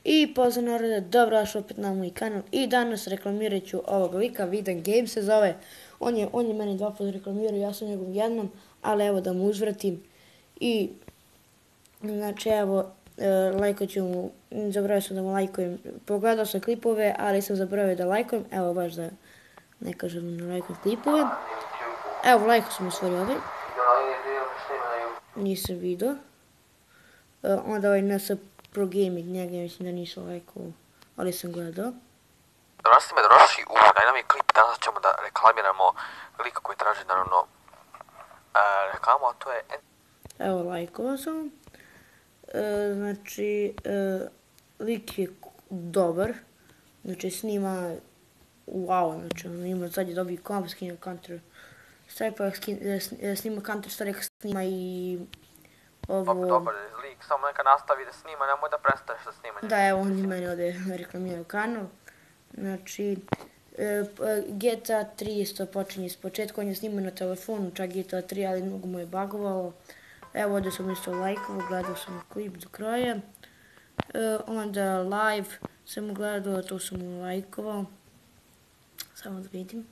I pozdrav narode, dobrodošli opet na moj kanal i danas reklamirat ću ovog lika, Vidan Game se zove. On je meni dva puta reklamirao, ja sam njegov jednom, ali evo da mu uzvratim. I znači evo, lajkat ću mu, zaboravio sam da mu lajkujem, pogledao sam klipove, ali sam zaboravio da lajkujem, evo baš da ne kažem da lajkujem klipove. Evo, lajkao sam u stvari ovaj. Nisam vidio. Onda ovaj NS Pro Gaming, njega mislim da nisam lajkao, ali sam gledao. Danas ste me došli u najnoviji klip, danas ćemo da reklamiramo lika koji traži naravno reklamu, a to je... Evo, lajkovao sam. Znači, lik je dobar, znači snima, wow, znači on ima sad je dobio komp, skinio Counter Strike, snima Counter Strike, snima i ovo... Dobar lik, samo neka nastavi da snima, nemoj da prestaneš da snima. Da, evo on je meni ovdje reklamirao kanal. Znači, GTA 3 isto počinje s početka, on je snimao na telefonu, čak GTA 3, ali mnogo mu je bagovalo. Evo ovdje sam isto lajkovao, gledao sam klip do kraja. Onda live sam gledao, to sam lajkovao. Samo da vidim.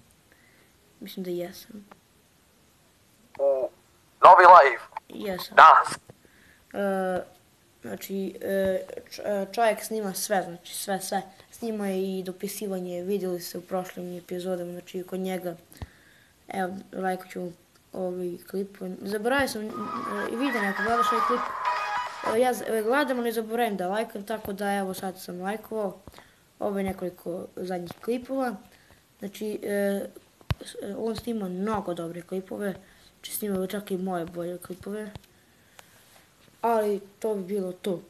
Mislim da jesam. Novi live! Jesam. Danas! Znači, čovjek snima sve, znači sve. Snima i dopisivanje, vidjeli ste u prošlim epizodama, znači kod njega. Evo, lajkat ću ovaj klip. Zaboravio sam i vidim ako gledaš ovaj klip. Ja gledam, ali zaboravim da lajkam, tako da evo sad sam lajkovao. Ovo je nekoliko zadnjih klipova. Znači, on snima mnogo dobre klipove. Znači, snima čak i moje bolje klipove. Ali to bi bilo to.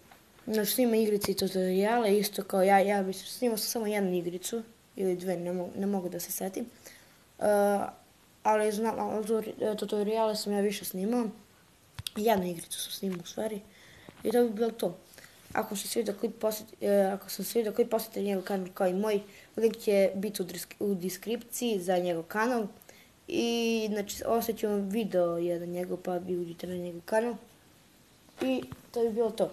Znači, snima igrice i tutoriale, isto kao ja bi snimao samo jednu igricu, ili dve, ne mogu da se setim. Ali tutoriale sam ja više snimao. Jednu igricu sam snimao u stvari. I to bi bilo to. Ako se svidio klip, posjetite njegov kanal kao i moj. Link će biti u deskripciji za njegov kanal. I znači, ostavit ću vam video jedan njegov, pa vi uđite na njegov kanal. I to bi bilo to.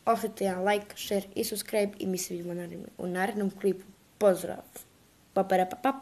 Ostavite jedan like, share i subscribe i mi se vidimo u narednom klipu. Pozdrav! Pa.